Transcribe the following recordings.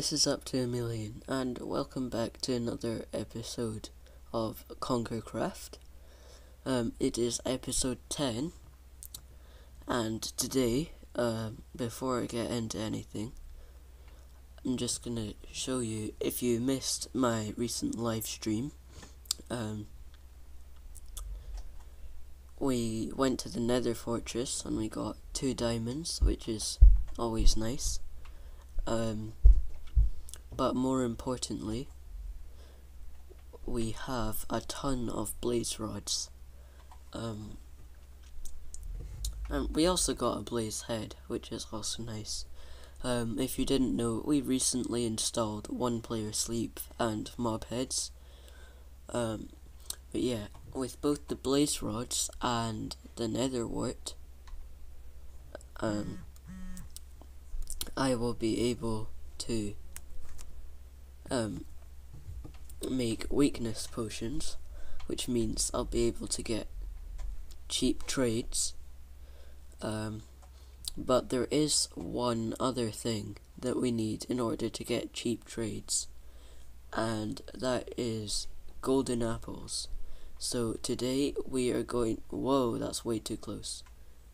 this is Up to a Million, and welcome back to another episode of Conquercraft. It is episode 10, and today, before I get into anything, I'm just gonna show you, if you missed my recent live stream, we went to the Nether Fortress and we got 2 diamonds, which is always nice. But more importantly, we have a ton of blaze rods. And we also got a blaze head, which is also nice. If you didn't know, we recently installed 1-player sleep and mob heads. But yeah, with both the blaze rods and the nether wart, I will be able to make weakness potions, which means I'll be able to get cheap trades. But there is one other thing that we need in order to get cheap trades, and that is golden apples. So today we are going... Whoa, that's way too close.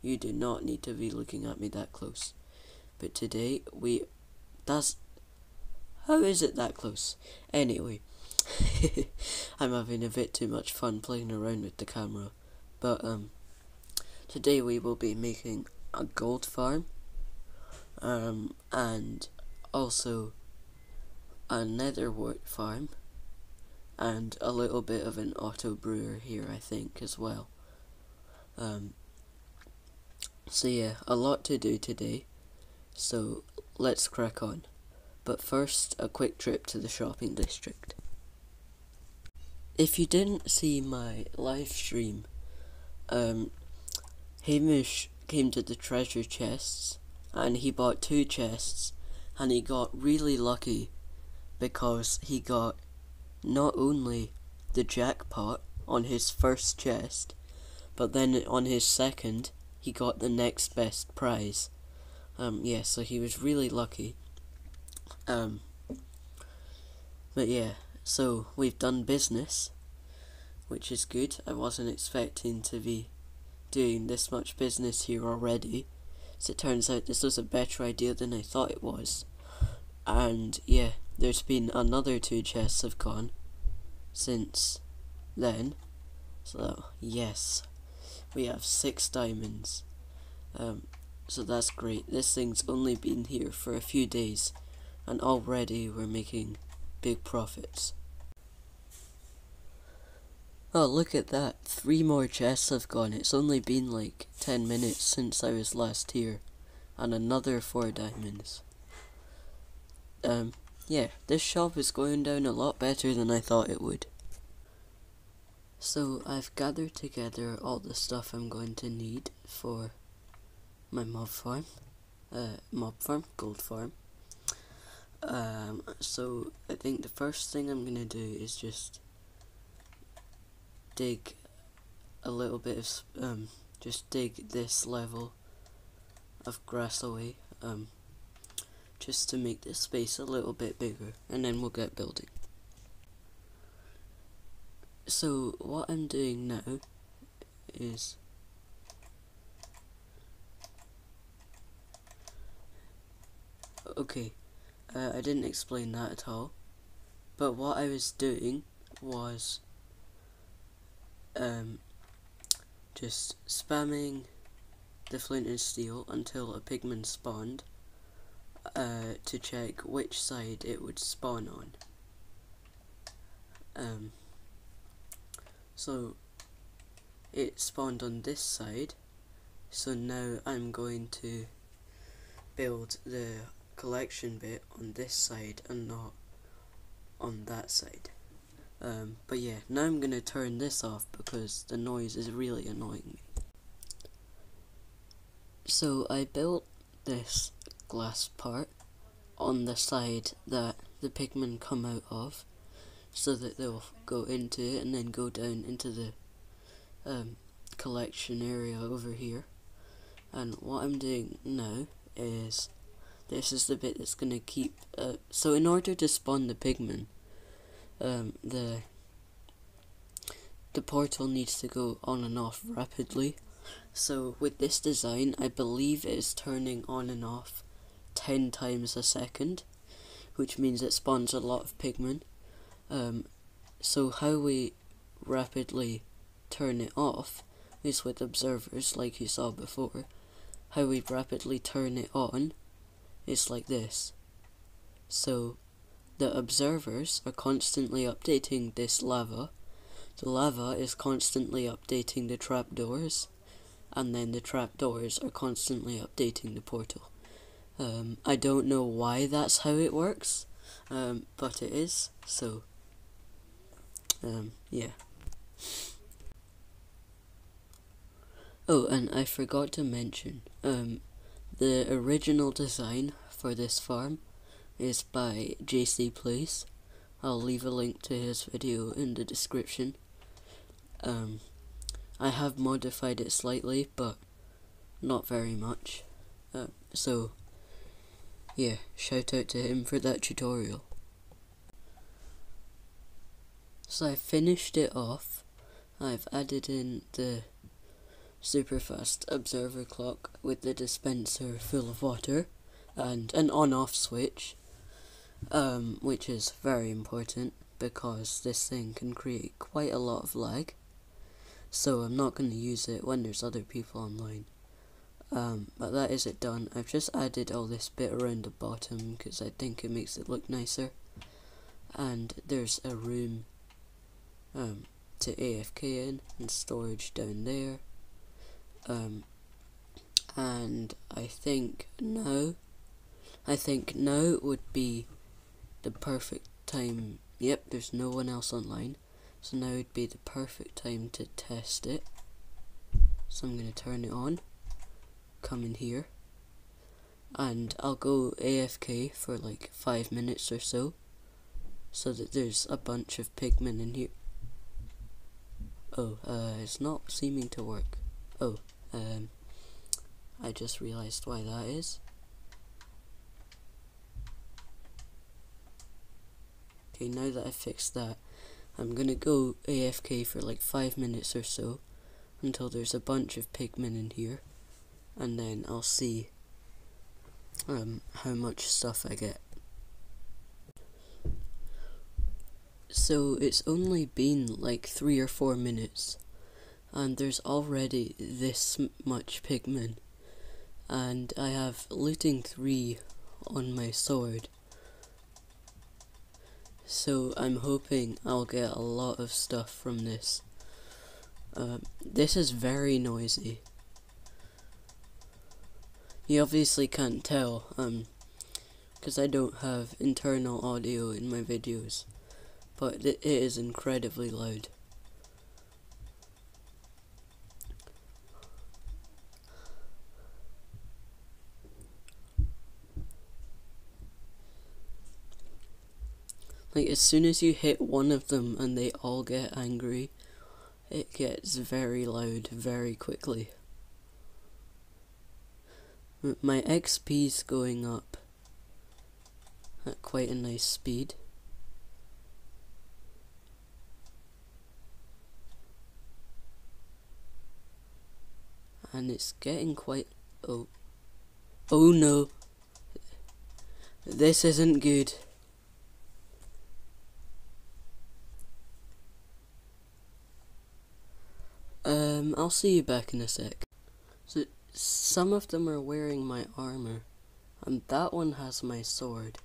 You do not need to be looking at me that close. But today how is it that close? Anyway, I'm having a bit too much fun playing around with the camera. But today we will be making a gold farm, and also a nether wart farm, and a little bit of an auto brewer here, I think, as well. So yeah, a lot to do today, so let's crack on. But first, a quick trip to the shopping district. If you didn't see my live stream, Hamish came to the treasure chests, and he bought 2 chests, and he got really lucky because he got not only the jackpot on his first chest, but then on his second, he got the next best prize. Yeah, so he was really lucky. But yeah, so we've done business, which is good. I wasn't expecting to be doing this much business here already, so it turns out this was a better idea than I thought it was. And yeah, there's been another 2 chests have gone since then, so yes, we have 6 diamonds. So that's great. This thing's only been here for a few days, and already we're making big profits. Oh, look at that. 3 more chests have gone. It's only been like 10 minutes since I was last here. And another 4 diamonds. Yeah, this shop is going down a lot better than I thought it would. So I've gathered together all the stuff I'm going to need for my gold farm. So I think the first thing I'm gonna do is just dig a little bit of just dig this level of grass away, just to make this space a little bit bigger, and then we'll get building. So what I'm doing now is I didn't explain that at all, but what I was doing was just spamming the flint and steel until a pigman spawned, to check which side it would spawn on. So it spawned on this side, so now I'm going to build the collection bit on this side and not on that side. But yeah, now I'm gonna turn this off because the noise is really annoying me. So I built this glass part on the side that the pigmen come out of, so that they'll go into it and then go down into the collection area over here. And what I'm doing now is this is the bit that's gonna keep, so in order to spawn the pigmen, the portal needs to go on and off rapidly. So with this design, I believe it is turning on and off 10 times a second, which means it spawns a lot of pigmen. So how we rapidly turn it off is with observers, like you saw before. How we rapidly turn it on is like this. So the observers are constantly updating this lava. The lava is constantly updating the trapdoors, and then the trapdoors are constantly updating the portal. I don't know why that's how it works, but it is, so, yeah. Oh, and I forgot to mention, the original design for this farm is by JC Plays. I'll leave a link to his video in the description. I have modified it slightly, but not very much. So, yeah, shout out to him for that tutorial. So I finished it off. I've added in the super fast observer clock with the dispenser full of water and an on-off switch, which is very important because this thing can create quite a lot of lag. So I'm not going to use it when there's other people online. But that is it done. I've just added all this bit around the bottom because I think it makes it look nicer. And there's a room to AFK in and storage down there. And I think now would be the perfect time. Yep, there's no one else online. So now would be the perfect time to test it. So I'm going to turn it on, come in here, and I'll go AFK for like 5 minutes or so that there's a bunch of pigmen in here. Oh, it's not seeming to work. Oh, I just realized why that is. Okay, now that I've fixed that, I'm gonna go AFK for like 5 minutes or so until there's a bunch of pigmen in here, and then I'll see how much stuff I get. So it's only been like 3 or 4 minutes and there's already this much pigmen, and I have looting 3 on my sword. So I'm hoping I'll get a lot of stuff from this. This is very noisy. You obviously can't tell, because I don't have internal audio in my videos, but it is incredibly loud. Like, as soon as you hit one of them and they all get angry, it gets very loud very quickly. My XP's going up at quite a nice speed. And it's getting quite... Oh no! This isn't good. I'll see you back in a sec. So, some of them are wearing my armor, and that one has my sword.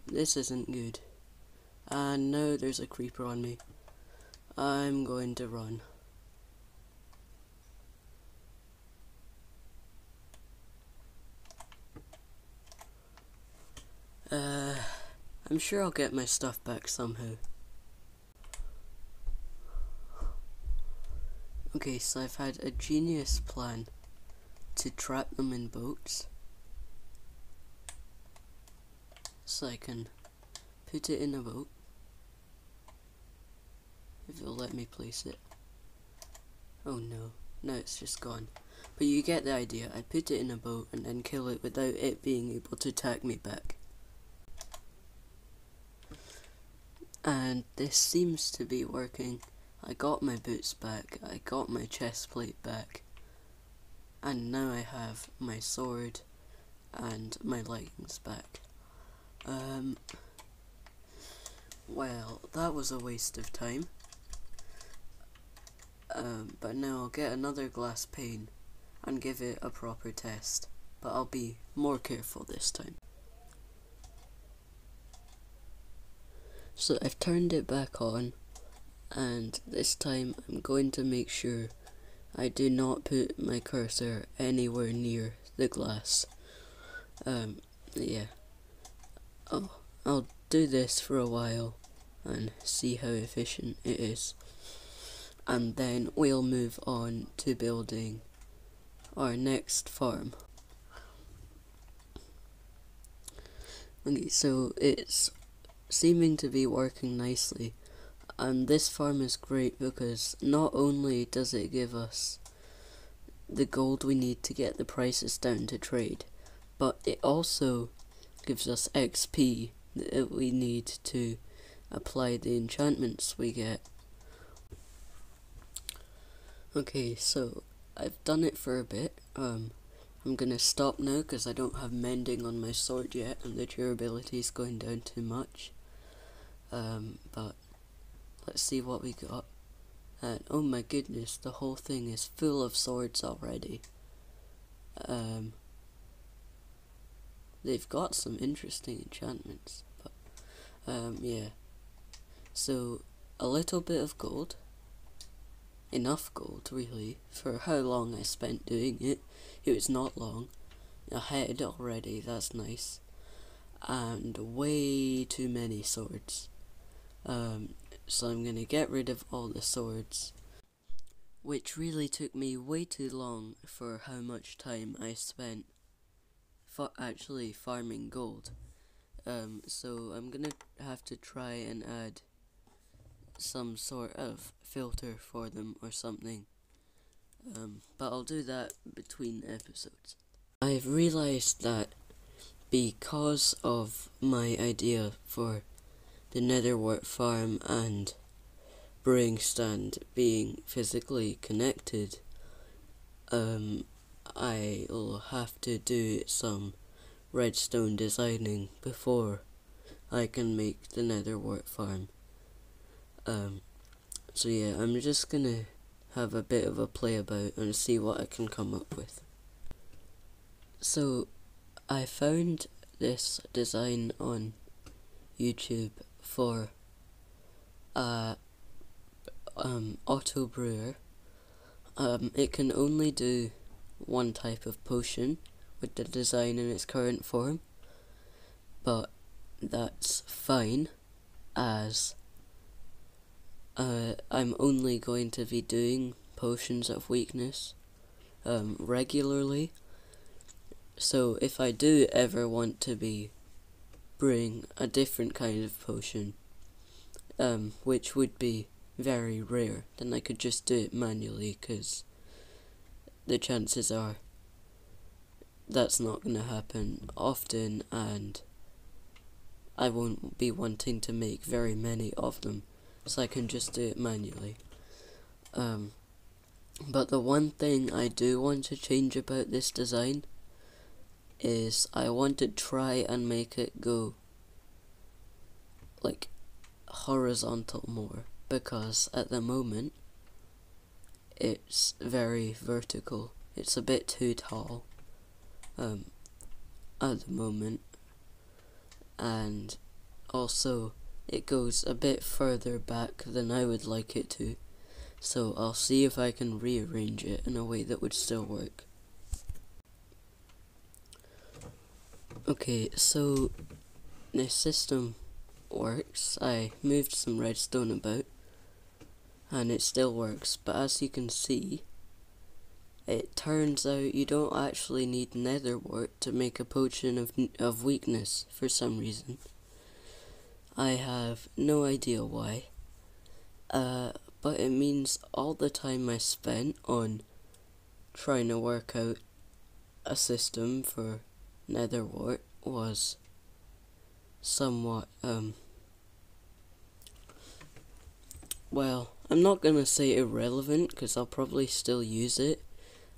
This isn't good. And now there's a creeper on me. I'm going to run. I'm sure I'll get my stuff back somehow. Okay, so I've had a genius plan to trap them in boats. So I can put it in a boat, if it'll let me place it. Oh no, now it's just gone. But you get the idea. I put it in a boat and then kill it without it being able to attack me back. And this seems to be working. I got my boots back, I got my chest plate back, and now I have my sword and my leggings back. Well, that was a waste of time. But now I'll get another glass pane and give it a proper test, but I'll be more careful this time. So I've turned it back on, and this time I'm going to make sure I do not put my cursor anywhere near the glass. Yeah. I'll do this for a while and see how efficient it is. And then we'll move on to building our next farm. Okay, so it's seeming to be working nicely, and this farm is great because not only does it give us the gold we need to get the prices down to trade, but it also gives us XP that we need to apply the enchantments we get. Okay, so I've done it for a bit. I'm gonna stop now because I don't have mending on my sword yet and the durability is going down too much. But let's see what we got. And oh my goodness, the whole thing is full of swords already. They've got some interesting enchantments, but yeah. So a little bit of gold. Enough gold, really, for how long I spent doing it. It was not long. Ahead already, that's nice. And way too many swords. So I'm gonna get rid of all the swords, which really took me way too long for how much time I spent actually farming gold. So I'm gonna have to try and add some sort of filter for them or something. But I'll do that between episodes. I've realized that because of my idea for the netherwort farm and brewing stand being physically connected, I'll have to do some redstone designing before I can make the netherwort farm. So yeah, I'm just gonna have a bit of a play about and see what I can come up with. So I found this design on YouTube for auto brewer. It can only do one type of potion with the design in its current form, but that's fine as I'm only going to be doing potions of weakness regularly. So if I do ever want to be brewing a different kind of potion, which would be very rare, then I could just do it manually, because the chances are that's not going to happen often, and I won't be wanting to make very many of them, so I can just do it manually. But the one thing I do want to change about this design is I want to try and make it go like horizontal more, because at the moment it's very vertical. It's a bit too tall at the moment, and also it goes a bit further back than I would like it to, so I'll see if I can rearrange it in a way that would still work. Okay, so the system works. I moved some redstone about and it still works, but as you can see, it turns out you don't actually need netherwort to make a potion of weakness for some reason. I have no idea why, but it means all the time I spent on trying to work out a system for nether wart was somewhat, well, I'm not gonna say irrelevant, because I'll probably still use it,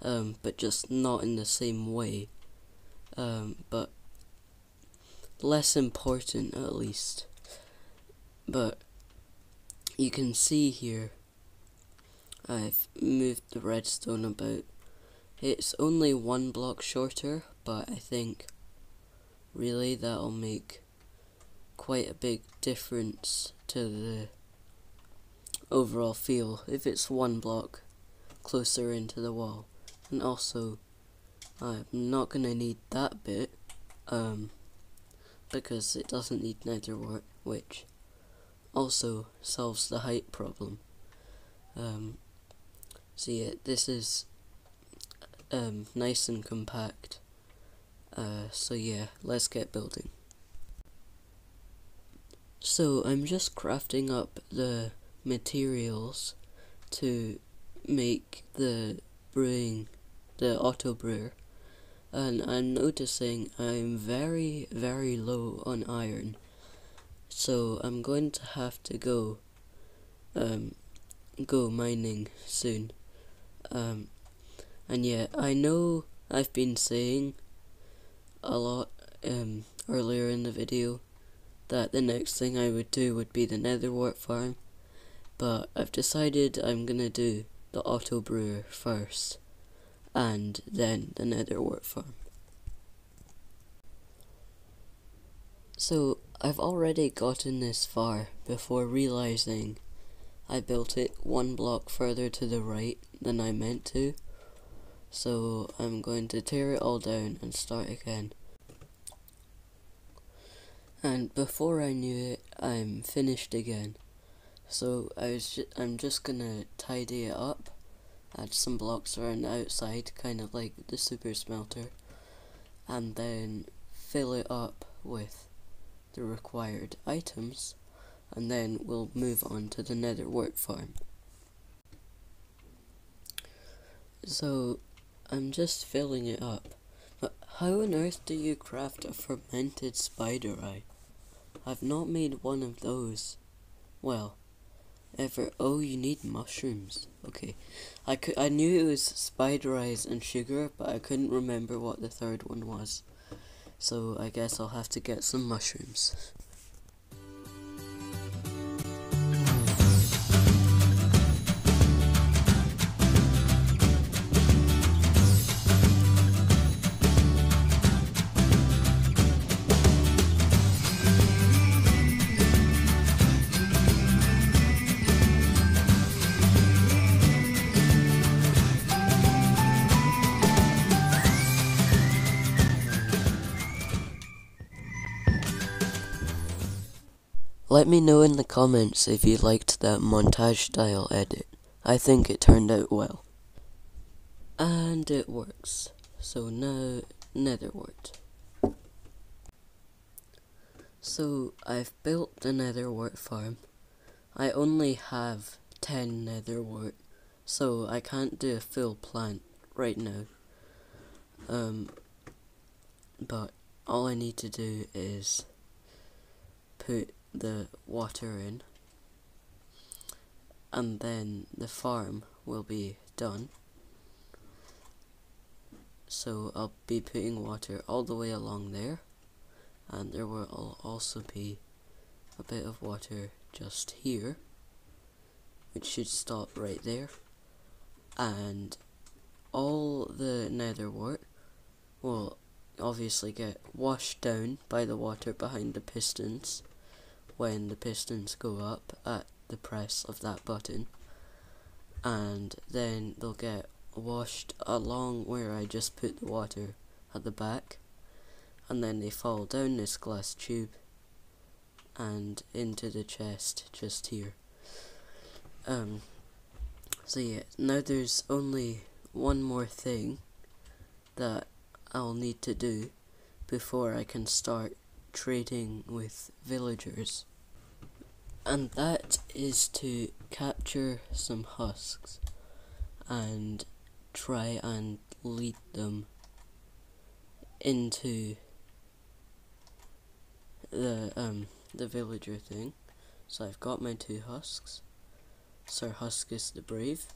but just not in the same way, but less important at least. But you can see here, I've moved the redstone about. It's only 1 block shorter, but I think really that'll make quite a big difference to the overall feel if it's 1 block closer into the wall. And also, I'm not gonna need that bit, because it doesn't need nether wart, which also solves the height problem. So yeah, this is nice and compact. So yeah, let's get building. So I'm just crafting up the materials to make the auto brewer, and I'm noticing I'm very low on iron, so I'm going to have to go mining soon. And yeah, I know I've been saying a lot earlier in the video that the next thing I would do would be the nether wart farm, but I've decided I'm gonna do the auto brewer first and then the nether wart farm. So I've already gotten this far before realizing I built it 1 block further to the right than I meant to, so I'm going to tear it all down and start again. And before I knew it, I'm finished again. So I'm just gonna tidy it up, add some blocks around the outside, kind of like the super smelter, and then fill it up with the required items, and then we'll move on to the nether wart farm. So I'm just filling it up. But how on earth do you craft a fermented spider eye? I've not made one of those. Well, ever. Oh, you need mushrooms. Okay. I knew it was spider eyes and sugar, but I couldn't remember what the third one was. So I guess I'll have to get some mushrooms. Let me know in the comments if you liked that montage style edit. I think it turned out well. And it works. So now, nether wart. So I've built the nether wart farm. I only have 10 nether wart, so I can't do a full plant right now. But all I need to do is put the water in, and then the farm will be done. So I'll be putting water all the way along there, and there will also be a bit of water just here, which should stop right there, and all the nether wart will obviously get washed down by the water behind the pistons when the pistons go up at the press of that button, and then they'll get washed along where I just put the water at the back, and then they fall down this glass tube and into the chest just here. So yeah, now there's only one more thing that I'll need to do before I can start trading with villagers, and that is to capture some husks and try and lead them into the villager thing. So I've got my 2 husks, Sir Huskus the Brave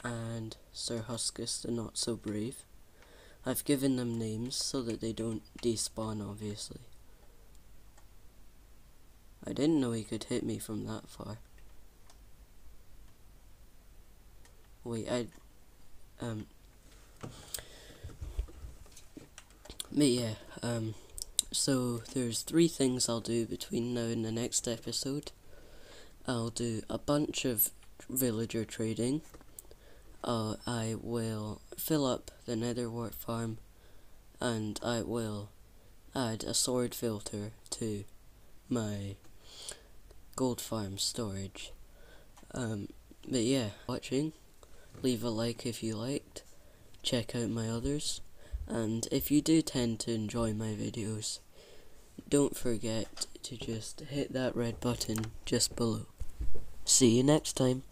and Sir Huskus the Not So Brave. I've given them names so that they don't despawn, obviously. I didn't know he could hit me from that far. Wait, but yeah, so there's 3 things I'll do between now and the next episode. I'll do a bunch of villager trading. I will fill up the nether wart farm, and I will add a sword filter to my gold farm storage. But yeah, watching. Leave a like if you liked. Check out my others. And if you do tend to enjoy my videos, don't forget to just hit that red button just below. See you next time.